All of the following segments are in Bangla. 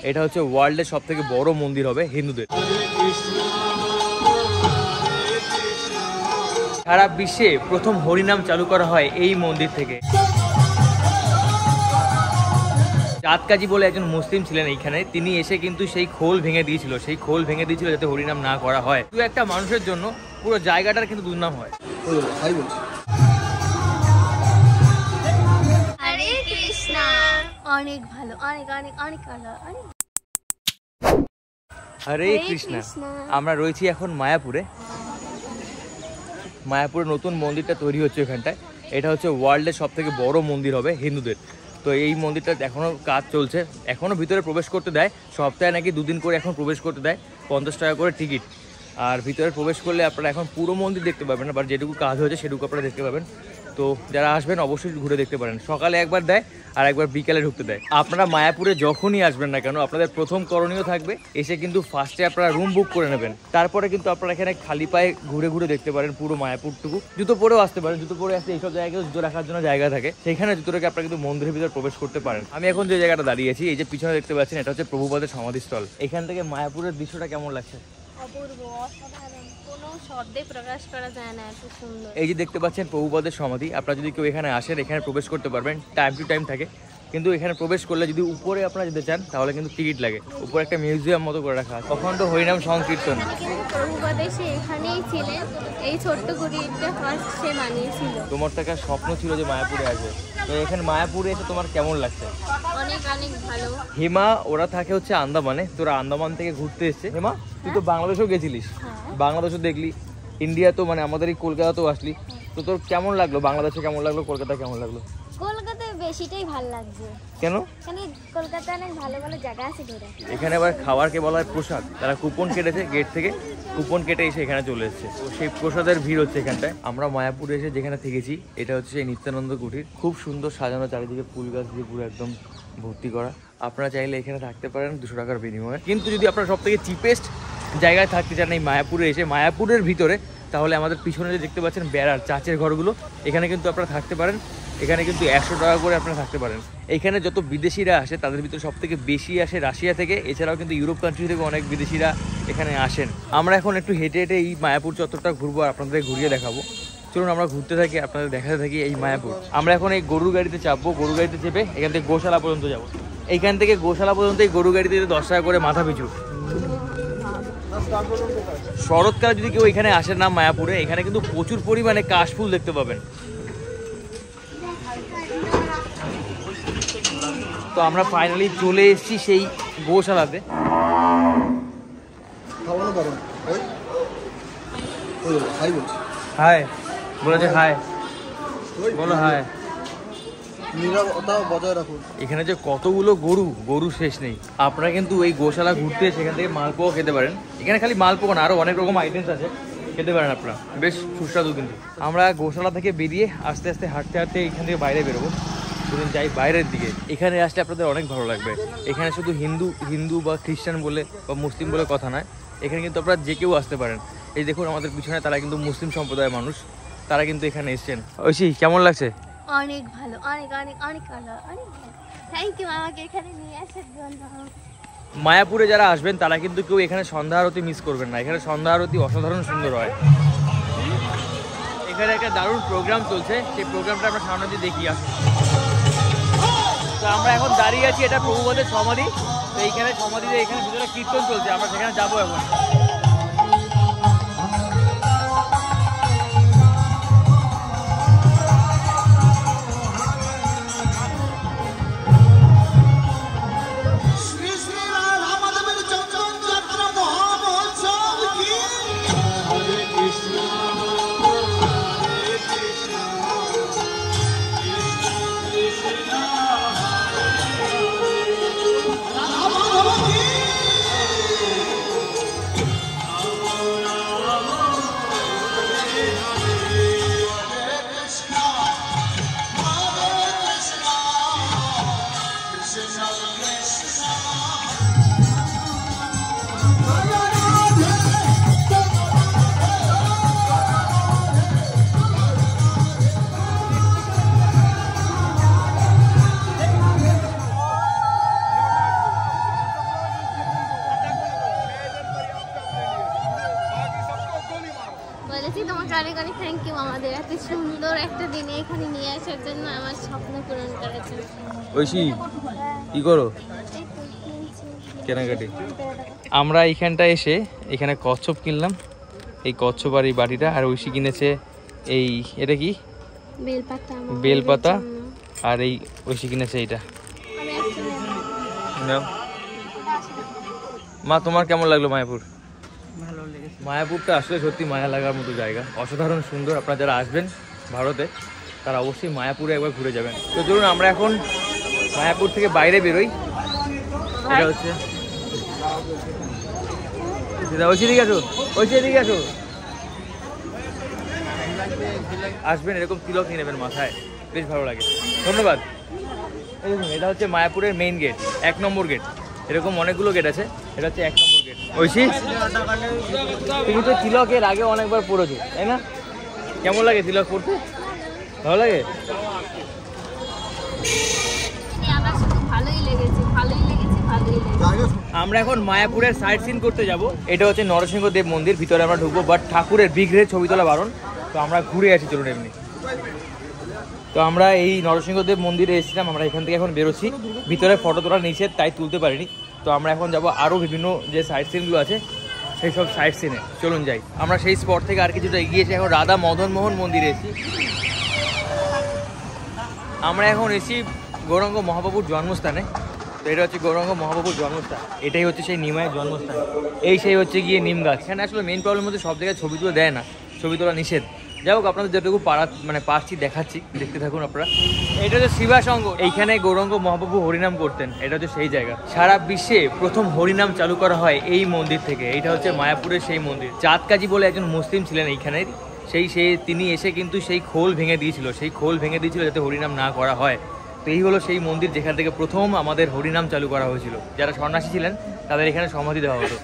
এটা হচ্ছে ওয়ার্ল্ডের সবথেকে বড় মন্দির হবে হিন্দুদের। সারা বিশ্বে প্রথম হরিনাম চালু করা হয় এই মন্দির থেকে। চাঁদ কাজী বলে একজন মুসলিম ছিলেন এইখানে, তিনি এসে কিন্তু সেই খোল ভেঙে দিয়েছিল, যাতে হরিনাম না করা হয়। শুধু একটা মানুষের জন্য পুরো জায়গাটার কিন্তু দুর্নাম হয়। হরে কৃষ্ণ। অনেক ভালো, অনেক অনেক অনেক ভালো। হরে কৃষ্ণ। আমরা রয়েছি এখন মায়াপুরে। মায়াপুরে নতুন মন্দিরটা তৈরি হচ্ছে এখানটায়। এটা হচ্ছে ওয়ার্ল্ডের সবথেকে বড় মন্দির হবে হিন্দুদের। তো এই মন্দিরটা এখনও কাজ চলছে, এখনও ভিতরে প্রবেশ করতে দেয়। সপ্তাহে নাকি 2 দিন করে এখন প্রবেশ করতে দেয়, 50 টাকা করে টিকিট। আর ভিতরে প্রবেশ করলে আপনারা এখন পুরো মন্দির দেখতে পাবেন না, বাট যেটুকু কাজ হয়েছে সেটুকু আপনারা দেখতে পাবেন। তো যারা আসবেন অবশ্যই ঘুরে দেখতে পারেন। সকালে একবার দেয় আর একবার বিকালে ঢুকতে দেয়। আপনারা মায়াপুরে যখনই আসবেন না কেন, আপনাদের প্রথম করণীয় থাকবে এসে কিন্তু ফার্স্টে আপনারা রুম বুক করে নেবেন। তারপরে কিন্তু আপনারা এখানে খালি পায়ে ঘুরে ঘুরে দেখতে পারেন পুরো মায়াপুরটুকু। জুতো পরেও আসতে পারেন, জুতো পরে আসতে এইসব জায়গায় জুতো রাখার জন্য জায়গা থাকে, সেখানে জুতো রেখে আপনারা কিন্তু মন্দিরের ভিতরে প্রবেশ করতে পারেন। আমি এখন যে জায়গাটা দাঁড়িয়েছি, এই যে পিছনে দেখতে পাচ্ছেন, এটা হচ্ছে প্রভুপাদের সমাধিস্থল। এখান থেকে মায়াপুরের দৃশ্যটা কেমন লাগছে? অপূর্ব, অসাধারণ, কোনো শব্দে প্রকাশ করা যায় না, এত সুন্দর। এই যে দেখতে পাচ্ছেন প্রভুপাদের সমাধি। আপনারা যদি কেউ এখানে আসেন, এখানে প্রবেশ করতে পারবেন, টাইম টু টাইম থাকে। কিন্তু এখানে প্রবেশ করলে যদি উপরে আপনারা যেতে চান তাহলে কিন্তু টিকিট লাগে। উপরে একটা মিউজিয়াম মতো করে রাখা আছে, অখণ্ড হরিনাম সংকীর্তন। প্রভুপাদ সে এখানেই ছিলেন, এই ছোট্ট কুটিরটা ফার্স্ট সে বানিয়েছিল। তোমার তো একটা স্বপ্ন ছিল যে মায়াপুরে আসবে, তো এখানে মায়াপুরে এসে তোমার কেমন লাগছে? অনেক অনেক ভালো। হিমা ওরা থাকে হচ্ছে আন্দামানে, তোরা আন্দামান থেকে ঘুরতে এসছে। হিমা তুই তো বাংলাদেশেও গেছিলিস, বাংলাদেশও দেখলি, ইন্ডিয়া তো মানে আমাদের এই কলকাতাতেও আসলি, তো তোর কেমন লাগলো? বাংলাদেশে কেমন লাগলো, কলকাতা কেমন লাগলো? কলকাতায় বেশিটাই ভালো লাগছে। কেন? এখানে কলকাতায় অনেক ভালো ভালো জায়গা আছে ঘোরা। এখানে আবার খাবারকে বলা হয় প্রসাদ। তারা কুপন কেটেছে, গেট থেকে কুপন কেটে এসে এখানে চলে এসেছে। তো সেই প্রসাদের ভিড় হচ্ছে এখানটায়। আমরা মায়াপুরে এসে যেখানে থেকেছি, এটা হচ্ছে সেই নিত্যানন্দ কুটির। খুব সুন্দর সাজানো, চারিদিকে ফুল গাছ দিয়ে পুরো একদম ভর্তি করা। আপনারা চাইলে এখানে থাকতে পারেন 200 টাকার বিনিময়ে। কিন্তু যদি আপনারা সব থেকে চিপেস্ট জায়গায় থাকতে চান এই মায়াপুরে এসে, মায়াপুরের ভিতরে, তাহলে আমাদের পিছনে যে দেখতে পাচ্ছেন বেড়ার চাচের ঘরগুলো, এখানে কিন্তু আপনারা থাকতে পারেন। এখানে কিন্তু 100 টাকা করে আপনারা থাকতে পারেন। এখানে যত বিদেশিরা আসে তাদের ভিতরে সব থেকে বেশি আসে রাশিয়া থেকে, এছাড়াও কিন্তু ইউরোপ কান্ট্রি থেকে অনেক বিদেশিরা এখানে আসেন। আমরা এখন একটু হেঁটে হেঁটে এই মায়াপুর চত্বরটা ঘুরবো, আর আপনাদের ঘুরিয়ে দেখাবো। চলুন আমরা ঘুরতে থাকি, আপনাদের দেখাতে থাকি এই মায়াপুর। আমরা এখন এই গরুর গাড়িতে চাপবো, গরুর গাড়িতে চেপে এখান থেকে গোশালা পর্যন্ত যাবো। এইখান থেকে গোশালা পর্যন্ত এই গরুর গাড়িতে 10 টাকা করে মাথা পিছু। শরৎকালে যদি কেউ এখানে আসেন না মায়াপুরে, এখানে কিন্তু প্রচুর পরিমাণে কাশফুল দেখতে পাবেন। তো আমরা ফাইনালি চলে এসেছি সেই গোশালাতে। হাই বলেছে, হাই বলো, হাই। এখানে যে কতগুলো গরু শেষ নেই। আপনারা কিন্তু এই গোশালা ঘুরতে সেখান থেকে মালপোয়া খেতে পারেন। এখানে খালি মালপোয়া না, আরো অনেক রকম আইটেমস আছে, খেতে পারেন আপনারা, বেশ সুস্বাদু। কিন্তু আমরা গোশালা থেকে বেরিয়ে আস্তে আস্তে হাঁটতে হাঁটতে এখান থেকে বাইরে বেরোবো। যদি যাই বাইরের দিকে, এখানে আসলে আপনাদের অনেক ভালো লাগবে। এখানে শুধু হিন্দু বা খ্রিস্টান বলে বা মুসলিম বলে কথা নয়, এখানে কিন্তু আপনারা যে কেউ আসতে পারেন। এই দেখুন আমাদের পিছনে, তারা কিন্তু মুসলিম সম্প্রদায়ের মানুষ, তারা কিন্তু এখানে এসছেন। ঐশী কেমন লাগছে? অনেক ভালো, অনেক অনেক অনেক ভালো, অনেক ভালো। থ্যাংক ইউ আমাকে এখানে নিয়ে আসার জন্য। মায়াপুরে যারা আসবেন তারা কিন্তু কেউ এখানে সন্ধ্যা আরতি মিস করবেন না। এখানে সন্ধ্যা আরতি অসাধারণ সুন্দর হয়। এখানে একটা দারুণ প্রোগ্রাম চলছে, সেই প্রোগ্রামটা আমরা সামনে দিয়ে দেখি। আসুন। তো আমরা এখন দাঁড়িয়ে আছি, এটা প্রভুপাদের সমাধি। তো এইখানে সমাধিতে এখানে ভিতরে কীর্তন চলছে, আমরা সেখানে যাবো এখন। অনেক অনেক থ্যাংক ইউ আমাদের এত সুন্দর একটা দিনে এখানে নিয়ে আসার জন্য, আমার স্বপ্ন পূরণ করার জন্য। ঐশী কি করো? কেনাকাটি। আমরা এইখানটা এসে এখানে কচ্ছপ কিনলাম, এই কচ্ছপ আর এই বাটিটা, আর ঐশী কিনেছে এই এটা কি বেলপাতা, আর এই ঐশী কিনেছে এইটা। মা তোমার কেমন লাগলো মায়াপুর? ভালো লেগেছে। মায়াপুরটা আসলে সত্যি মায়া লাগার মতো জায়গা, অসাধারণ সুন্দর। আপনারা যারা আসবেন ভারতে তারা অবশ্যই মায়াপুরে একবার ঘুরে যাবেন। তো চলুন আমরা এখন মায়াপুর থেকে বাইরে বেরোই। এটা হচ্ছে ঐশী দিকে আসো, ঐশী দিকে আসো। আসবেন, এরকম তিলক নিয়ে নেবেন মাথায়, বেশ ভালো লাগে। ধন্যবাদ। এই দেখুন, এটা হচ্ছে মায়াপুরের মেইন গেট, 1 নম্বর গেট। এরকম অনেকগুলো গেট আছে, এটা হচ্ছে 1 নম্বর গেট। ঐশী তুমি তো তিলকের আগে অনেকবার পড়েছো তাই না? কেমন লাগে তিলক পড়তে? ভালো লাগে? আমরা এখন মায়াপুরের সাইট সিন করতে যাব। এটা হচ্ছে নরসিংহ দেব মন্দির, ভিতরে আমরা ঢুকবো, বাট ঠাকুরের বিগ্রহের ছবি তোলা বারণ। তো আমরা ঘুরে আসি, চলুন এমনি। তো আমরা এই নরসিংহদেব মন্দিরে এসেছিলাম, আমরা এখান থেকে এখন বেরোচ্ছি। ভিতরে ফটো তোলা নিষেধ, তাই তুলতে পারিনি। তো আমরা এখন যাব আরও বিভিন্ন যে সাইট সিনগুলো আছে সেই সব সাইট সিনে, চলুন যাই। আমরা সেই স্পট থেকে আর কিছুটা এগিয়েছি, এখন রাধা মদন মোহন মন্দিরে এসেছি। আমরা এখন এসেছি গৌরাঙ্গ মহাপ্রভুর জন্মস্থানে। তো এটা হচ্ছে গৌরাঙ্গ মহাপ্রভুর জন্মস্থান, এটাই হচ্ছে সেই নিমায়ের জন্মস্থান। এই সেই হচ্ছে গিয়ে নিম গাছ। এখানে আসলে মেন প্রবলেম হচ্ছে সব জায়গায় ছবি তুলে দেয় না, ছবি তোলা নিষেধ। যাই হোক, আপনাদের যেটুকু পারছি দেখাচ্ছি, দেখতে থাকুন আপনারা। এটা হচ্ছে শিবাসঙ্গ, এইখানে গৌরাঙ্গ মহাপ্রভু হরিনাম করতেন। এটা হচ্ছে সেই জায়গা। সারা বিশ্বে প্রথম হরিনাম চালু করা হয় এই মন্দির থেকে। এটা হচ্ছে মায়াপুরের সেই মন্দির। চাঁদ কাজী বলে একজন মুসলিম ছিলেন এইখানের, তিনি এসে কিন্তু সেই খোল ভেঙে দিয়েছিল যাতে হরিনাম না করা হয়। তো এই হলো সেই মন্দির যেখান থেকে প্রথম আমাদের হরিনাম চালু করা হয়েছিল। যারা সন্ন্যাসী ছিলেন তাদের এখানে সমাধি দেওয়া হতো।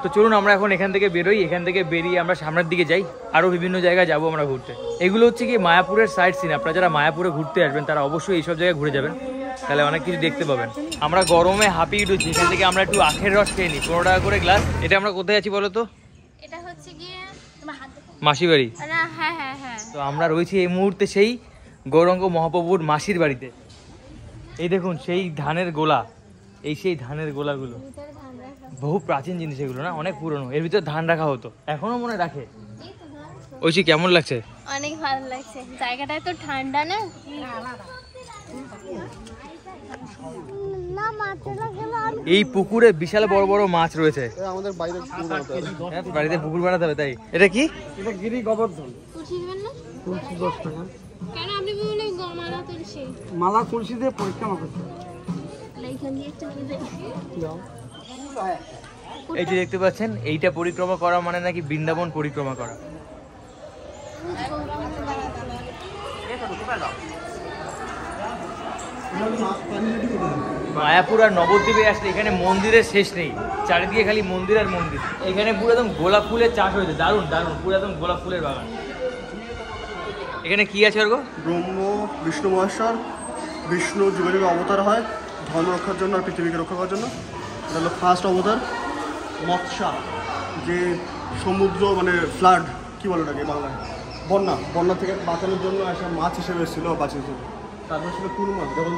তো চলুন আমরা এখন এখান থেকে বেরোই। এখান থেকে বেরিয়ে আমরা সামনের দিকে যাই, আরও বিভিন্ন জায়গায় যাবো আমরা ঘুরতে। এগুলো হচ্ছে কি মায়াপুরের সাইট সিন। আপনারা যারা মায়াপুরে ঘুরতে আসবেন তারা অবশ্যই এইসব জায়গায় ঘুরে যাবেন, তাহলে অনেক কিছু দেখতে পাবেন। আমরা গরমে হাঁপিয়ে উঠেছি, এখান থেকে আমরা একটু আখের রস খেয়ে নিই, 15 টাকা করে গ্লাস। এটা আমরা কোথায় আছি বলো তো? এটা হচ্ছে গিয়ে মাসি বাড়ি। হ্যাঁ হ্যাঁ হ্যাঁ। তো আমরা রয়েছি এই মুহূর্তে সেই গৌরাঙ্গ মহাপ্রভুর মাসির বাড়িতে। এই দেখুন সেই ধানের গোলা, এই সেই ধানের গোলাগুলো, বহু প্রাচীন জিনিস এগুলো না, অনেক পুরনো। এর ভিতরে ধান রাখা হতো, এখনো মনে রাখে। ঐশী কেমন লাগছে? অনেক ভালো লাগছে, জায়গাটা তো ঠান্ডা না। এই পুকুরে বিশাল বড় বড় মাছ রয়েছে। আমাদের বাড়িতে পুকুর বানাতে হবে, তাই? এটা কি? এটা গিরি গোবর্ধন। তুলসী দিবেন না? তুলসী 10 টাকা। কেন আপনি বললেন মালা তুলসী? মালা তুলসী দিয়ে পরিক্রমা করতে। এইখান দিয়ে একটু নিয়ে যাও। এই যে দেখতে পাচ্ছেন, এইটা পরিক্রমা করা মানে নাকি বৃন্দাবন পরিক্রমা করা। মায়াপুর আর নবদ্বীপে আসলে এখানে মন্দিরের শেষ নেই, চারিদিকে খালি মন্দির আর মন্দির। এখানে পুরো একদম গোলাপ ফুলের চাষ হয়েছে, দারুণ দারুণ, পুরো একদম গোলাপ ফুলের বাগান। এখানে কি আছে ওরকম? ব্রহ্ম বিষ্ণু মহেশ্বর, বিষ্ণু যুগে যুগে অবতার হয় ধর্ম রক্ষার জন্য আর পৃথিবীকে রক্ষা করার জন্য। এটা হলো ফার্স্ট অবতার। মৎস্যা, যে সমুদ্র মানে ফ্লাড কী বলে ওটাকে বাংলায়, বন্যা থেকে বাঁচানোর জন্য একটা মাছ হিসেবে এসেছিলো, বাঁচিয়েছিল। তারপর ছিল কুরমা, যখন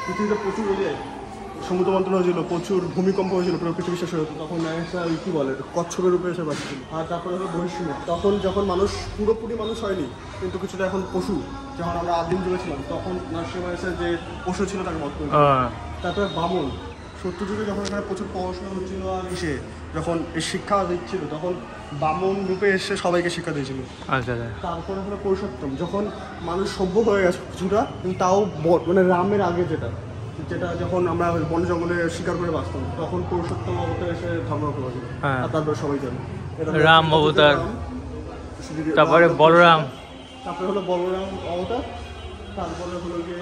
পৃথিবীতে প্রচুর সমুদ্র মন্থন হয়েছিল, প্রচুর ভূমিকম্প হয়েছিল, পুরো পৃথিবী শেষ হয়ে যেত, তখন একটা কী বলে কচ্ছপের রূপে এসে বাঁচিয়েছিল। আর তারপরে হলো বহিষ্মৃত, যখন মানুষ পুরোপুরি মানুষ হয়নি কিন্তু কিছুটা এখন পশু, যখন আমরা আদিম যুগে ছিলাম তখন নরসিংহের যে পশু ছিল তাকে বধ করেছিল। তারপরে বামন, সত্যযুগে যখন এখানে প্রচুর পড়াশোনা হচ্ছিল আর যখন এই শিক্ষা দিচ্ছিল তখন বামন রূপে এসে সবাইকে শিক্ষা দিয়েছিল। আচ্ছা। তারপরে হলো পুরুষোত্তম, যখন মানুষ সভ্য হয়ে গেছে কিছুটা, কিন্তু তাও মানে রামের আগে যেটা যখন আমরা বন জঙ্গলে শিকার করে বাঁচতাম, তখন পুরুষোত্তম অবতার এসে ধর্ম রক্ষা করেছিল। আর তারপরে সবাই জানে রাম অবতার, তারপরে বলরাম, তারপরে হলো বলরাম অবতার, তারপরে হলো গিয়ে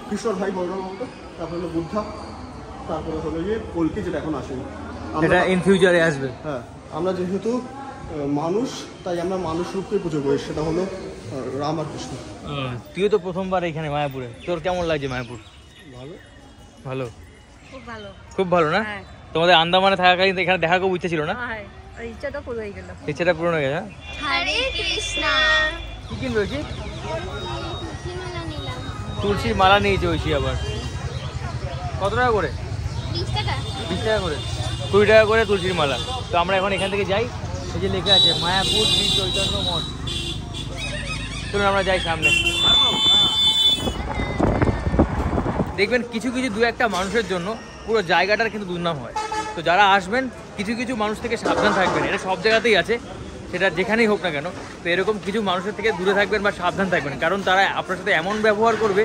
কৃষ্ণর ভাই বলরাম অবতার, তারপরে হলো বুদ্ধা, তারপরে হলো গিয়ে কল্কি, যেটা এখন আসেনি, এটা ইন ফিউচারে আসবে। হ্যাঁ, আমরা যেহেতু মানুষ তাই আমরা মানুষ রূপকে পুজো করি, সেটা হলো রাম আর কৃষ্ণ। তুইও তো প্রথমবার এখানে মায়াপুরে, তোর কেমন লাগছে মায়াপুর? ভালো ভালো, খুব ভালো। খুব ভালো না? তোমাদের আন্দামানে থাকাকালীন এখানে দেখা খুব ইচ্ছা ছিল না? আর ইচ্ছাটা পুরো হয়ে গেল। ইচ্ছেটা পূরণ হয়ে গেছে। হরে কৃষ্ণা। কি কিনলো কি? তুলসী মালা নিলাম। তুলসীর মালা নিয়েছে ঐশী আবার। কত টাকা করে? 20 টাকা। 20 টাকা করে, 20 টাকা করে তুলসীর মালা। তো আমরা এখন এখান থেকে যাই। এই যে লেখা আছে মায়াপুর শ্রী চৈতন্য মঠ। চলুন আমরা যাই সামনে। দেখবেন কিছু কিছু দু একটা মানুষের জন্য পুরো জায়গাটার কিন্তু দুর্নাম হয়। তো যারা আসবেন কিছু কিছু মানুষ থেকে সাবধান থাকবেন। এটা সব জায়গাতেই আছে, সেটা যেখানেই হোক না কেন। তো এরকম কিছু মানুষের থেকে দূরে থাকবেন বা সাবধান থাকবেন, কারণ তারা আপনার সাথে এমন ব্যবহার করবে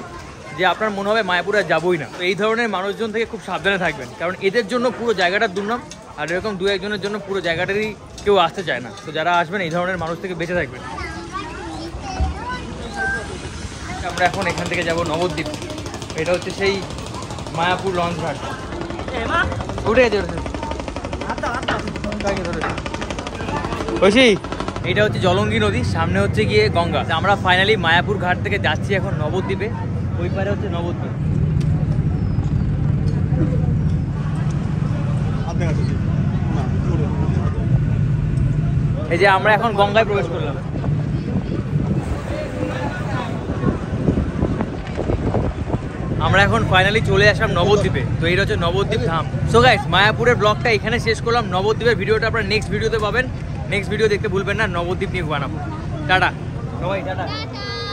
যে আপনার মনে হবে মায়াপুরে আর যাবোই না। তো এই ধরনের মানুষজন থেকে খুব সাবধানে থাকবেন, কারণ এদের জন্য পুরো জায়গাটার দুর্নাম। আর এরকম দু একজনের জন্য পুরো জায়গাটারই কেউ আসতে চায় না। তো যারা আসবেন এই ধরনের মানুষ থেকে বেঁচে থাকবেন। আমরা এখন এখান থেকে যাব নবদ্বীপ। এটা হচ্ছে সেই মায়াপুর লঞ্চ ঘাট। উঠে গেছে ঐশী, এটা হচ্ছে জলঙ্গি নদী, সামনে হচ্ছে গিয়ে গঙ্গা। আমরা ফাইনালি মায়াপুর ঘাট থেকে যাচ্ছি এখন নবদ্বীপে। ওই পারে হচ্ছে নবদ্বীপ। এই যে আমরা এখন গঙ্গায় প্রবেশ করলাম। আমরা এখন ফাইনালি চলে আসলাম নবদ্বীপে। তো এটা হচ্ছে নবদ্বীপ ধাম। সো গাইস, মায়াপুরের ব্লগটা এখানে শেষ করলাম। নবদ্বীপের ভিডিওটা আপনারা নেক্সট ভিডিওতে পাবেন। নেক্সট ভিডিও দেখতে ভুলবেন না, নবদ্বীপ নিয়ে বানাবো। টাটা সবাই, টাটা। টাটা।